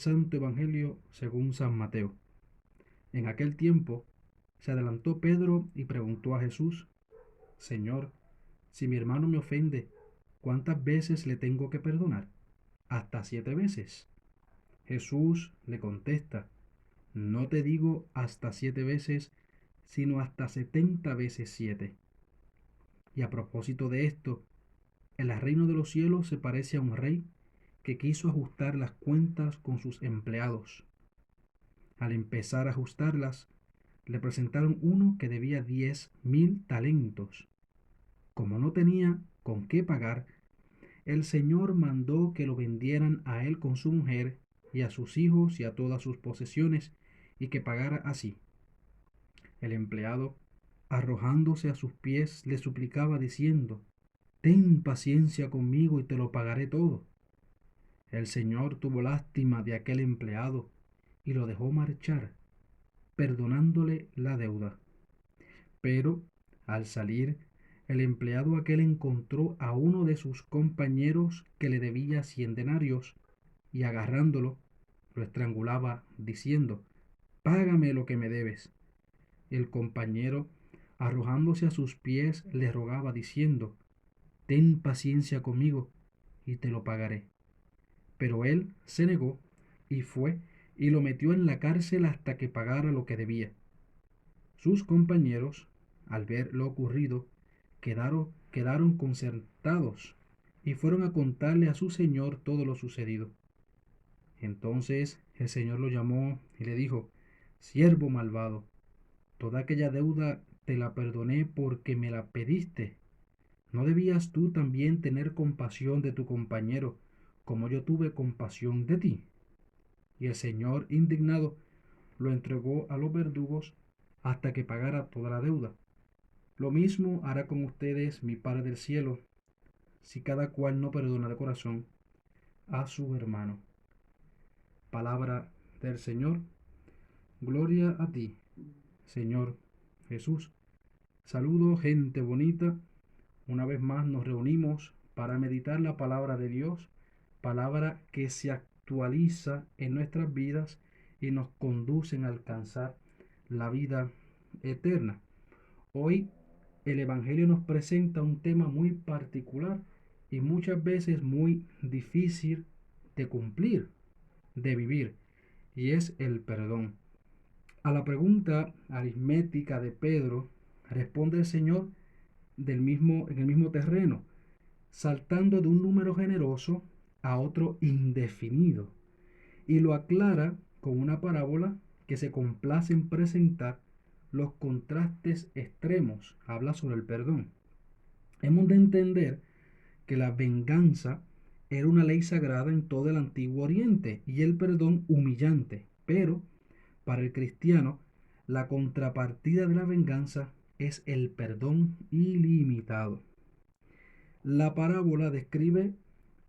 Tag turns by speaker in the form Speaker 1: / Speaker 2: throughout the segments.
Speaker 1: Santo Evangelio según San Mateo. En aquel tiempo se adelantó Pedro y preguntó a Jesús: Señor, si mi hermano me ofende, ¿cuántas veces le tengo que perdonar? ¿Hasta 7 veces? Jesús le contesta: No te digo hasta 7 veces, sino hasta 70 veces 7. Y a propósito de esto, el reino de los cielos se parece a un rey que quiso ajustar las cuentas con sus empleados. Al empezar a ajustarlas, le presentaron uno que debía 10.000 talentos. Como no tenía con qué pagar, el Señor mandó que lo vendieran a él con su mujer y a sus hijos y a todas sus posesiones, y que pagara así. El empleado, arrojándose a sus pies, le suplicaba diciendo: Ten paciencia conmigo y te lo pagaré todo. El Señor tuvo lástima de aquel empleado y lo dejó marchar, perdonándole la deuda. Pero, al salir, el empleado aquel encontró a uno de sus compañeros que le debía 100 denarios, y agarrándolo, lo estrangulaba, diciendo: Págame lo que me debes. El compañero, arrojándose a sus pies, le rogaba, diciendo: Ten paciencia conmigo, y te lo pagaré. Pero él se negó, y fue y lo metió en la cárcel hasta que pagara lo que debía. Sus compañeros, al ver lo ocurrido, quedaron concertados y fueron a contarle a su señor todo lo sucedido. Entonces el señor lo llamó y le dijo: Siervo malvado, toda aquella deuda te la perdoné porque me la pediste. ¿No debías tú también tener compasión de tu compañero, como yo tuve compasión de ti? Y el señor, indignado, lo entregó a los verdugos hasta que pagara toda la deuda. Lo mismo hará con ustedes mi Padre del cielo, si cada cual no perdona de corazón a su hermano. Palabra del Señor. Gloria a ti, Señor Jesús. Saludo, gente bonita. Una vez más nos reunimos para meditar la palabra de Dios, palabra que se actualiza en nuestras vidas y nos conduce a alcanzar la vida eterna. Hoy el Evangelio nos presenta un tema muy particular y muchas veces muy difícil de cumplir, de vivir, y es el perdón. A la pregunta aritmética de Pedro, responde el Señor en el mismo terreno, saltando de un número generoso a otro indefinido, y lo aclara con una parábola que se complace en presentar los contrastes extremos. Habla sobre el perdón. Hemos de entender que la venganza era una ley sagrada en todo el Antiguo Oriente y el perdón humillante, pero para el cristiano la contrapartida de la venganza es el perdón ilimitado. La parábola describe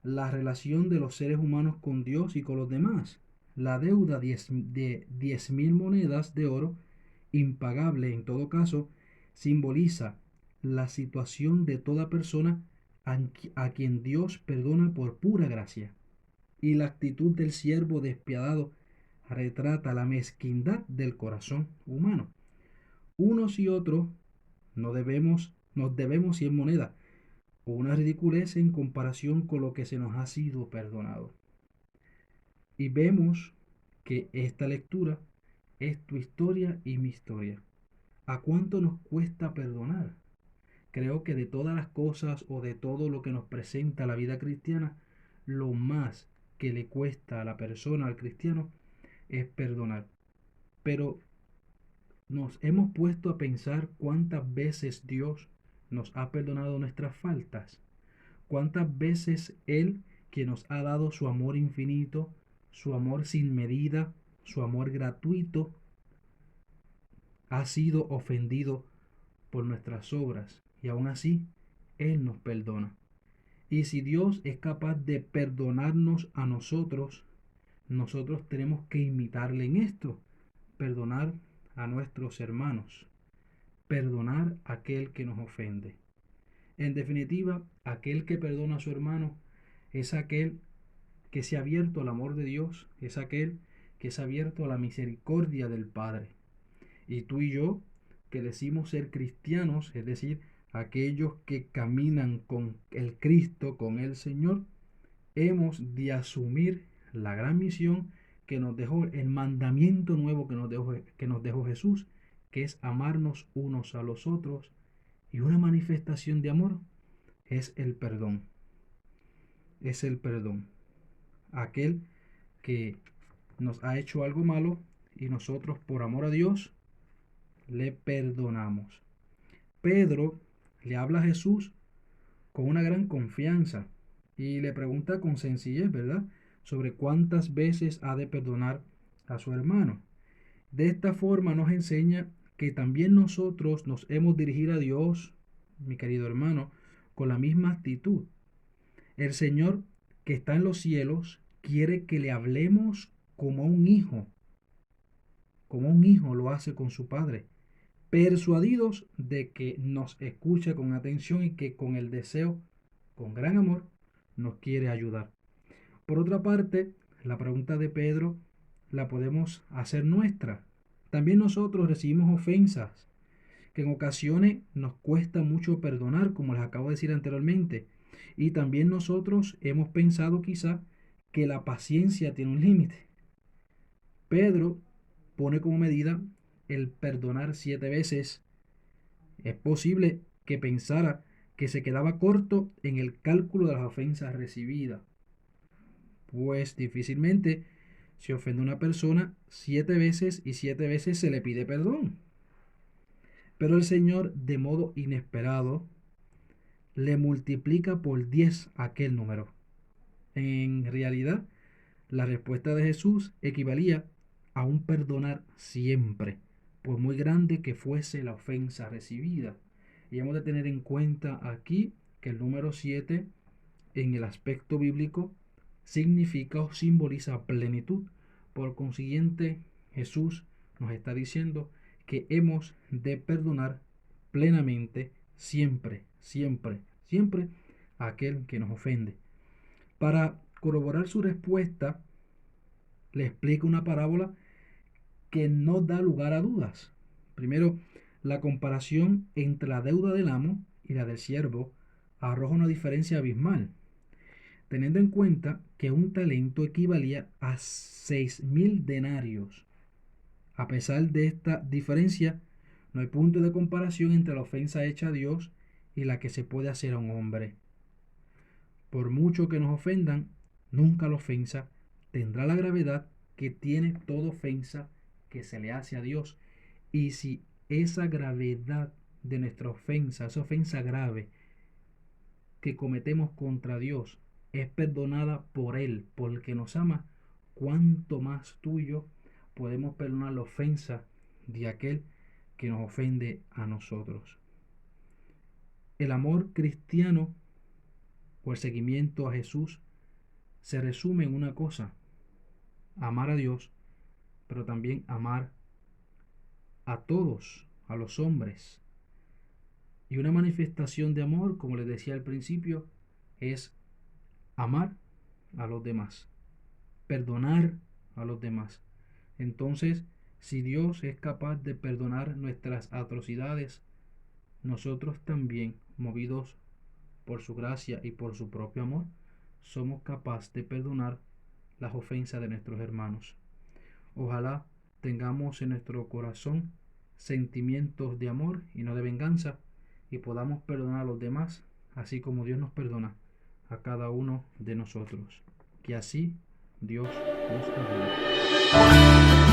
Speaker 1: la relación de los seres humanos con Dios y con los demás. La deuda de 10.000 monedas de oro, impagable en todo caso, simboliza la situación de toda persona a quien Dios perdona por pura gracia. Y la actitud del siervo despiadado retrata la mezquindad del corazón humano. Unos y otros nos debemos 100 monedas, o una ridiculez en comparación con lo que se nos ha sido perdonado. Y vemos que esta lectura es tu historia y mi historia. ¿A cuánto nos cuesta perdonar? Creo que de todas las cosas o de todo lo que nos presenta la vida cristiana, lo más que le cuesta a la persona, al cristiano, es perdonar. Pero nos hemos puesto a pensar cuántas veces Dios nos ha perdonado nuestras faltas. ¿Cuántas veces Él, que nos ha dado su amor infinito, su amor sin medida, su amor gratuito, ha sido ofendido por nuestras obras? Y aún así, Él nos perdona. Y si Dios es capaz de perdonarnos a nosotros, nosotros tenemos que imitarle en esto: perdonar a nuestros hermanos, perdonar a aquel que nos ofende. En definitiva, aquel que perdona a su hermano es aquel que se ha abierto al amor de Dios es aquel que se ha abierto a la misericordia del Padre. Y tú y yo, que decimos ser cristianos, es decir, aquellos que caminan con el Cristo, con el Señor, hemos de asumir la gran misión que nos dejó, el mandamiento nuevo que nos dejó Jesús, que es amarnos unos a los otros. Y una manifestación de amor es el perdón. Es el perdón. Aquel que nos ha hecho algo malo y nosotros por amor a Dios le perdonamos. Pedro le habla a Jesús con una gran confianza y le pregunta con sencillez, ¿verdad?, sobre cuántas veces ha de perdonar a su hermano. De esta forma nos enseña que también nosotros nos hemos dirigido a Dios, mi querido hermano, con la misma actitud. El Señor que está en los cielos quiere que le hablemos como a un hijo lo hace con su padre, persuadidos de que nos escucha con atención y que con el deseo, con gran amor, nos quiere ayudar. Por otra parte, la pregunta de Pedro la podemos hacer nuestra. También nosotros recibimos ofensas que en ocasiones nos cuesta mucho perdonar, como les acabo de decir anteriormente. Y también nosotros hemos pensado quizá que la paciencia tiene un límite. Pedro pone como medida el perdonar 7 veces. Es posible que pensara que se quedaba corto en el cálculo de las ofensas recibidas, pues difícilmente se ofende a una persona 7 veces y 7 veces se le pide perdón. Pero el Señor, de modo inesperado, le multiplica por 10 aquel número. En realidad, la respuesta de Jesús equivalía a un perdonar siempre, por muy grande que fuese la ofensa recibida. Y hemos de tener en cuenta aquí que el número 7 en el aspecto bíblico significa o simboliza plenitud. Por consiguiente, Jesús nos está diciendo que hemos de perdonar plenamente siempre, siempre, siempre a aquel que nos ofende. Para corroborar su respuesta, le explica una parábola que no da lugar a dudas. Primero, la comparación entre la deuda del amo y la del siervo arroja una diferencia abismal, teniendo en cuenta que un talento equivalía a 6.000 denarios. A pesar de esta diferencia, no hay punto de comparación entre la ofensa hecha a Dios y la que se puede hacer a un hombre. Por mucho que nos ofendan, nunca la ofensa tendrá la gravedad que tiene toda ofensa que se le hace a Dios. Y si esa gravedad de nuestra ofensa, esa ofensa grave que cometemos contra Dios, es perdonada por Él, porque nos ama, cuánto más tú y yo podemos perdonar la ofensa de aquel que nos ofende a nosotros. El amor cristiano o el seguimiento a Jesús se resume en una cosa: amar a Dios, pero también amar a todos, a los hombres. Y una manifestación de amor, como les decía al principio, es amar a los demás, perdonar a los demás. Entonces, si Dios es capaz de perdonar nuestras atrocidades, nosotros también, movidos por su gracia y por su propio amor, somos capaces de perdonar las ofensas de nuestros hermanos. Ojalá tengamos en nuestro corazón sentimientos de amor y no de venganza, y podamos perdonar a los demás, así como Dios nos perdona a cada uno de nosotros. Que así Dios nos ayude.